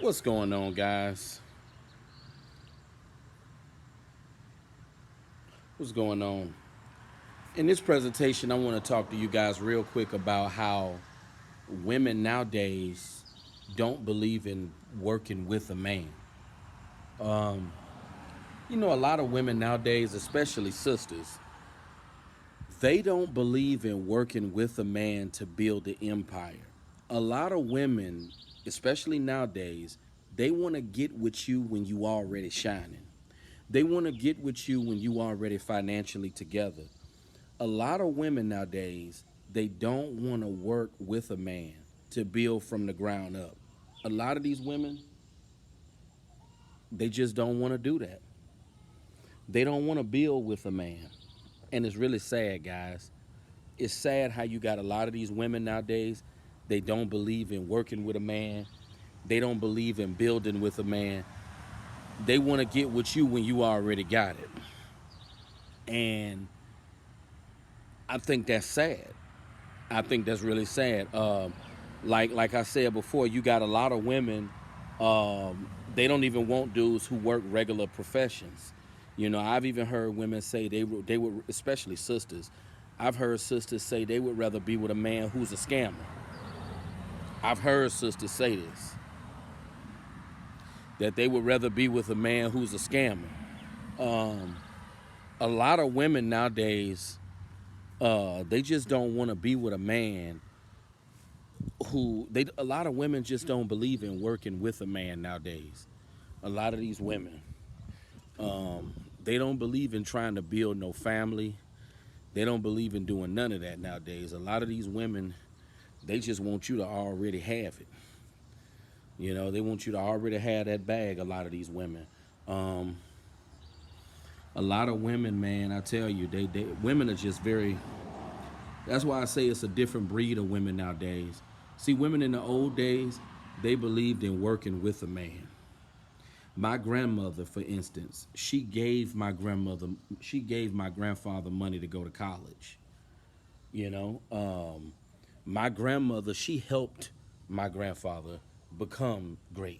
What's going on, guys? What's going on? In this presentation, I want to talk to you guys real quick about how women nowadays don't believe in working with a man. A lot of women nowadays, especially sisters, they don't believe in working with a man to build the empire. A lot of women, especially nowadays, they want to get with you when you already shining. They want to get with you when you already financially together. A lot of women nowadays, they don't want to work with a man to build from the ground up. A lot of these women, they just don't want to do that. They don't want to build with a man. And it's really sad, guys. It's sad how you got a lot of these women nowadays, they don't believe in working with a man. They don't believe in building with a man. They want to get with you when you already got it. And I think that's sad. I think that's really sad. Like I said before, you got a lot of women. They don't even want dudes who work regular professions. I've even heard women say they would, especially sisters. I've heard sisters say they would rather be with a man who's a scammer. I've heard sisters say this, that they would rather be with a man who's a scammer. Um, a lot of women nowadays, they just don't want to be with a man a lot of women just don't believe in working with a man nowadays. A lot of these women, they don't believe in trying to build no family. They don't believe in doing none of that nowadays. A lot of these women, they just want you to already have it. They want you to already have that bag. A lot of these women, um, a lot of women, man, I tell you, they women are just very. That's why I say it's a different breed of women nowadays. See, women in the old days, they believed in working with a man. My grandmother, for instance, she gave my grandfather money to go to college. You know, my grandmother, she helped my grandfather become great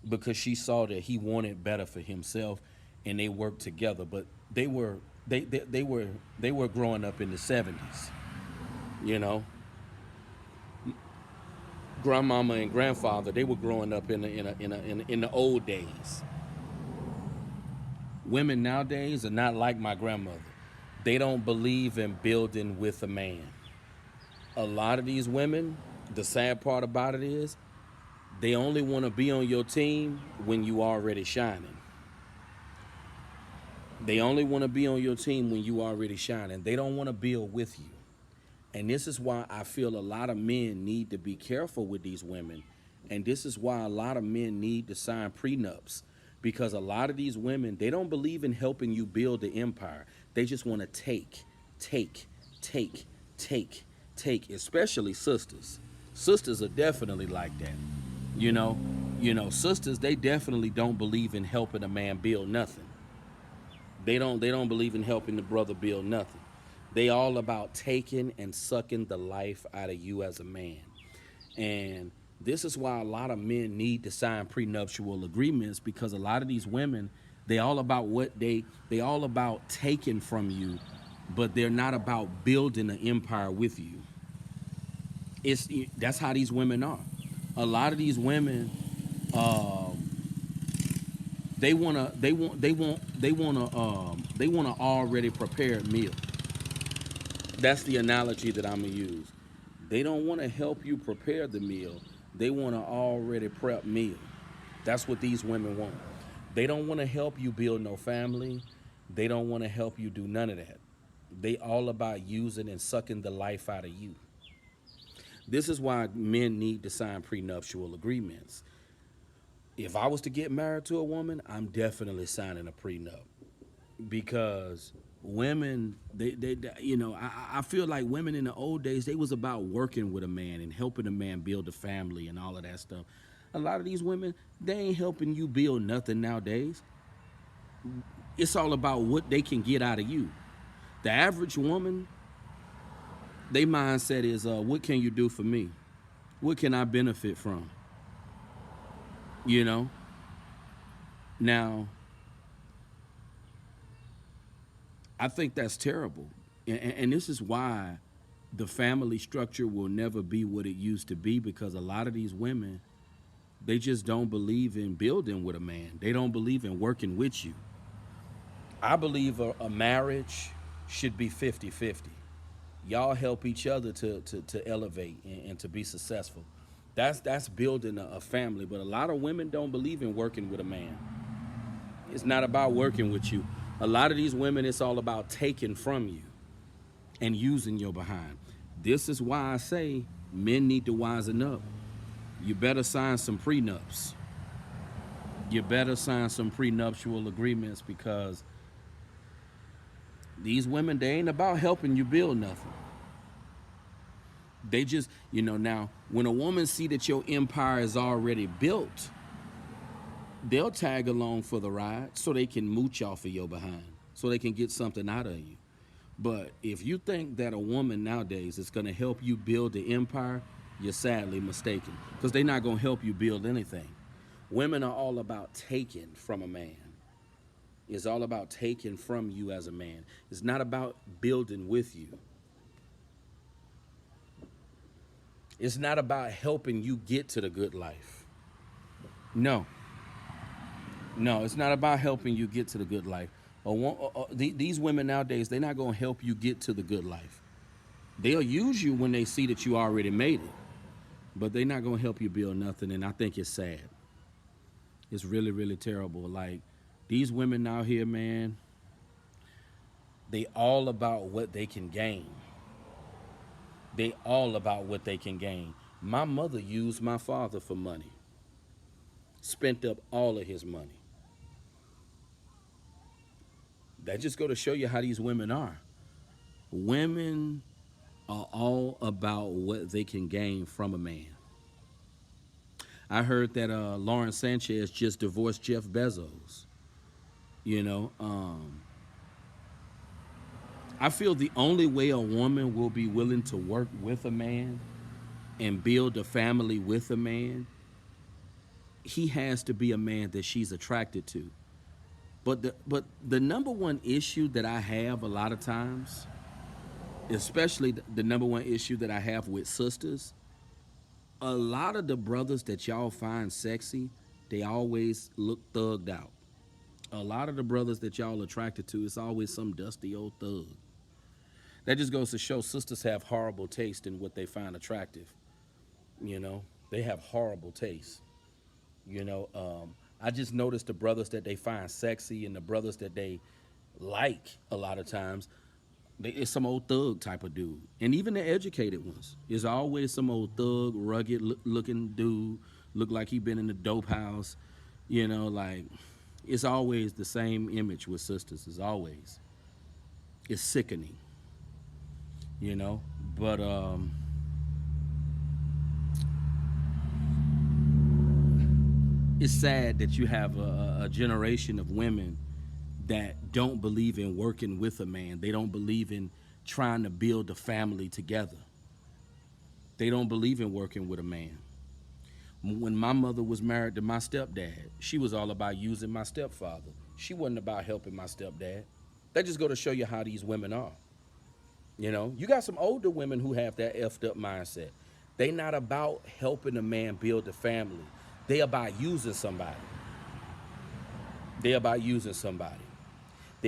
because she saw that he wanted better for himself, and they worked together. But they were growing up in the 70s. You know, grandmama and grandfather, they were growing up in the old days. Women nowadays are not like my grandmother. They don't believe in building with a man. A lot of these women, the sad part about it is, they only want to be on your team when you already shining. They only want to be on your team when you already shining. They don't want to build with you. And this is why I feel a lot of men need to be careful with these women. And this is why a lot of men need to sign prenups. Because a lot of these women, they don't believe in helping you build the empire. They just want to take, take, take, take, especially sisters. Sisters are definitely like that. You know, sisters, they definitely don't believe in helping a man build nothing. They don't believe in helping the brother build nothing. They all about taking and sucking the life out of you as a man. And this is why a lot of men need to sign prenuptial agreements, because a lot of these women, they all about taking from you, but they're not about building an empire with you. That's how these women are. A lot of these women, they want a already prepared meal. That's the analogy that I'm gonna use. They don't want to help you prepare the meal. They want to already prep meal. That's what these women want. They don't want to help you build no family. They don't want to help you do none of that. They all about using and sucking the life out of you. This is why men need to sign prenuptial agreements. If I was to get married to a woman, I'm definitely signing a prenup, because women, I feel like women in the old days, they was about working with a man and helping a man build a family and all of that stuff. A lot of these women, they ain't helping you build nothing nowadays. It's all about what they can get out of you. The average woman, their mindset is, what can you do for me? What can I benefit from? You know, now I think that's terrible, and this is why the family structure will never be what it used to be, because a lot of these women, they just don't believe in building with a man. They don't believe in working with you. I believe a marriage should be 50-50. Y'all help each other to elevate and to be successful. That's building a family. But a lot of women don't believe in working with a man. It's not about working with you. A lot of these women, it's all about taking from you and using your behind. This is why I say men need to wisen up. You better sign some prenups. You better sign some prenuptial agreements, because these women, they ain't about helping you build nothing. They just, now, when a woman see that your empire is already built, they'll tag along for the ride so they can mooch off of your behind, so they can get something out of you. But if you think that a woman nowadays is going to help you build the empire, you're sadly mistaken, because they're not going to help you build anything. Women are all about taking from a man. It's all about taking from you as a man. It's not about building with you. It's not about helping you get to the good life. No, it's not about helping you get to the good life. These women nowadays, they're not going to help you get to the good life. They'll use you when they see that you already made it, but they're not going to help you build nothing, and I think it's sad. It's really, really terrible. Like, these women out here, man, they all about what they can gain. They all about what they can gain. My mother used my father for money. Spent up all of his money. That just go to show you how these women are. Women are all about what they can gain from a man. I heard that Lauren Sanchez just divorced Jeff Bezos. I feel the only way a woman will be willing to work with a man and build a family with a man, he has to be a man that she's attracted to. But the number one issue that I have a lot of times, especially the number one issue that I have with sisters, a lot of the brothers that y'all find sexy, they always look thugged out. A lot of the brothers that y'all attracted to, it's always some dusty old thug. That just goes to show sisters have horrible taste in what they find attractive. They have horrible taste. I just noticed the brothers that they find sexy and the brothers that they like a lot of times, it's some old thug type of dude. And even the educated ones, is always some old thug, rugged looking dude, look like he been in the dope house. Like, it's always the same image with sisters. It's sickening. But it's sad that you have a generation of women that don't believe in working with a man. They don't believe in trying to build a family together. They don't believe in working with a man. When my mother was married to my stepdad, she was all about using my stepfather. She wasn't about helping my stepdad. That just go to show you how these women are. You got some older women who have that effed up mindset. They not about helping a man build a family. They about using somebody. They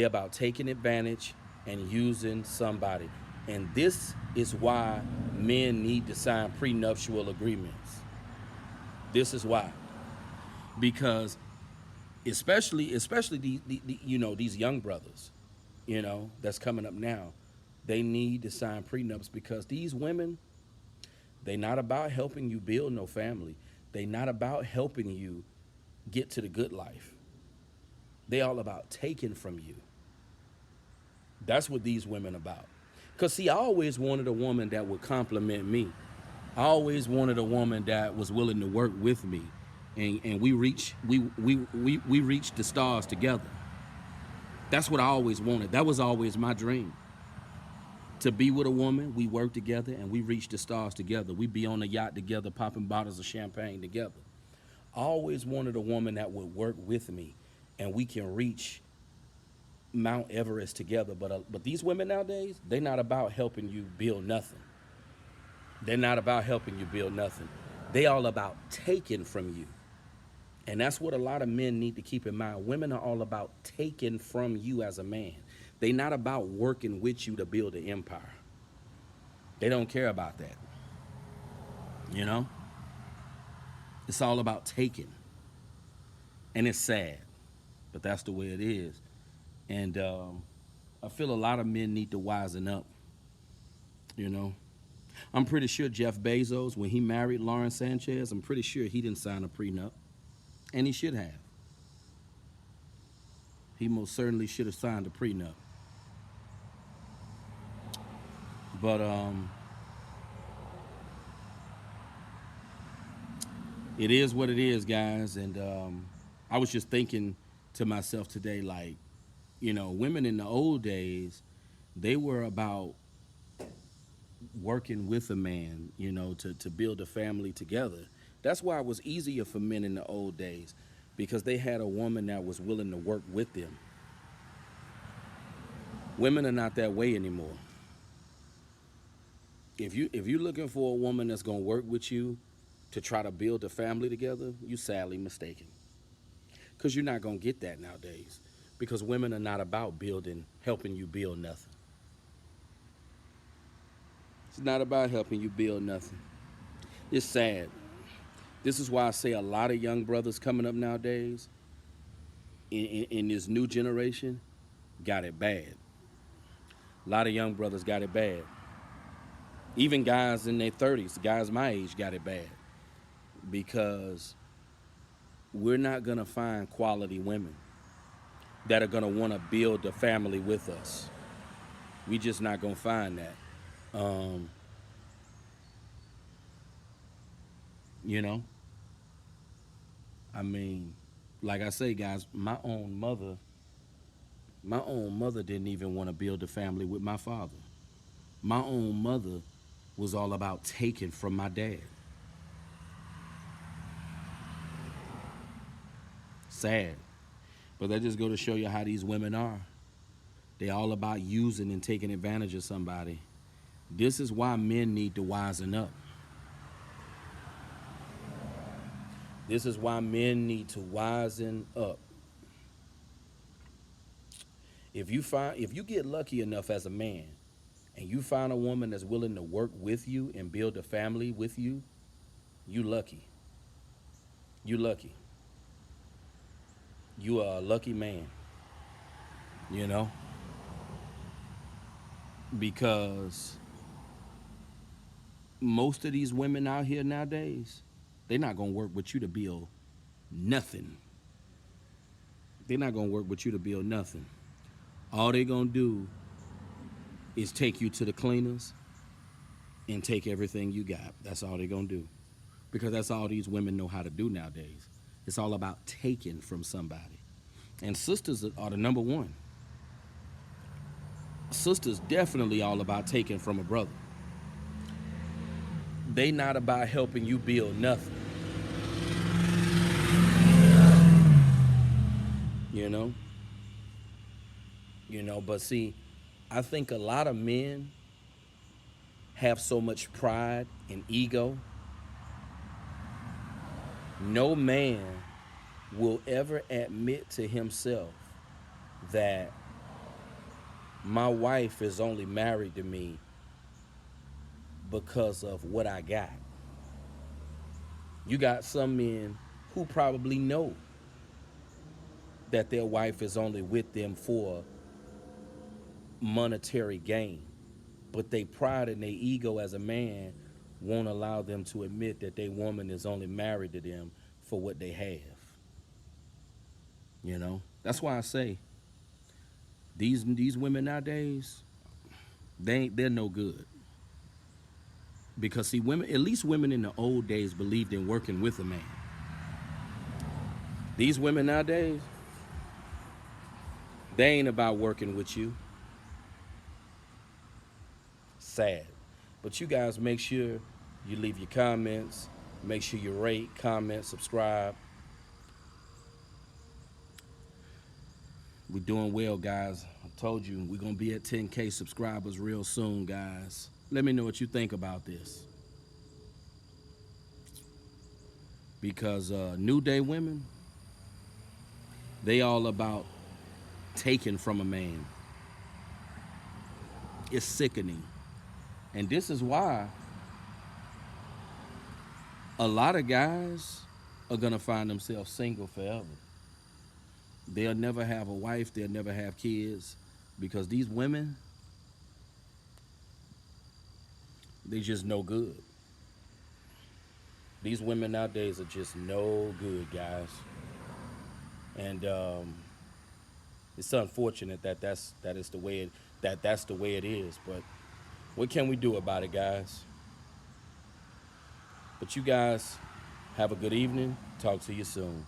about taking advantage and using somebody. And this is why men need to sign prenuptial agreements. This is why. Because especially these young brothers, that's coming up now, they need to sign prenups, because these women, they not about helping you build no family. They not about helping you get to the good life. They all about taking from you. That's what these women about. Because, see, I always wanted a woman that would compliment me. I always wanted a woman that was willing to work with me. And we reached the stars together. That's what I always wanted. That was always my dream. To be with a woman, we work together and we reach the stars together. We be on a yacht together, popping bottles of champagne together. I always wanted a woman that would work with me and we can reach Mount Everest together. But these women nowadays, they're not about helping you build nothing. They're not about helping you build nothing. They all about taking from you. And that's what a lot of men need to keep in mind. Women are all about taking from you as a man. They're not about working with you to build an empire. They don't care about that. You know? It's all about taking. And it's sad, but that's the way it is. And I feel a lot of men need to wisen up. You know? I'm pretty sure Jeff Bezos, when he married Lauren Sanchez, I'm pretty sure he didn't sign a prenup. And he should have. He most certainly should have signed a prenup. But it is what it is, guys. And I was just thinking to myself today, like, you know, women in the old days, they were about working with a man, you know, to build a family together. That's why it was easier for men in the old days, because they had a woman that was willing to work with them. Women are not that way anymore. If you're looking for a woman that's gonna work with you to try to build a family together, you're sadly mistaken. Because you're not gonna get that nowadays. Because women are not about helping you build nothing. It's not about helping you build nothing. It's sad. This is why I say a lot of young brothers coming up nowadays in this new generation got it bad. A lot of young brothers got it bad. Even guys in their 30s, guys my age, got it bad. Because we're not going to find quality women that are going to want to build a family with us. We just not going to find that. You know? I mean, like I say, guys, my own mother didn't even want to build a family with my father. My own mother was all about taking from my dad. Sad. But that just go to show you how these women are. They all about using and taking advantage of somebody. This is why men need to wisen up. This is why men need to wisen up. If you get lucky enough as a man and you find a woman that's willing to work with you and build a family with you, you lucky. You lucky. You are a lucky man. You know? Because most of these women out here nowadays, they're not going to work with you to build nothing. They're not going to work with you to build nothing. All they're going to do is take you to the cleaners and take everything you got. That's all they're going to do. Because that's all these women know how to do nowadays. It's all about taking from somebody. And sisters are the number one. Sisters definitely all about taking from a brother. They not about helping you build nothing. You know? But see, I think a lot of men have so much pride and ego. No man will ever admit to himself that my wife is only married to me because of what I got. You got some men who probably know that their wife is only with them for monetary gain, but they pride and their ego as a man won't allow them to admit that their woman is only married to them for what they have. You know, that's why I say these women nowadays, they're no good. Because see, women, at least women in the old days believed in working with a man. These women nowadays, they ain't about working with you. Sad. But you guys make sure you leave your comments, Make sure you rate, comment, subscribe. We're doing well, guys. I told you we're gonna be at 10K subscribers real soon, guys. Let me know what you think about this. Because New Day women, they all about taking from a man. It's sickening. And this is why a lot of guys are gonna find themselves single forever. They'll never have a wife, they'll never have kids, because these women, they just no good. These women nowadays are just no good, guys. And it's unfortunate that that's the way it is. But what can we do about it, guys? But you guys have a good evening. Talk to you soon.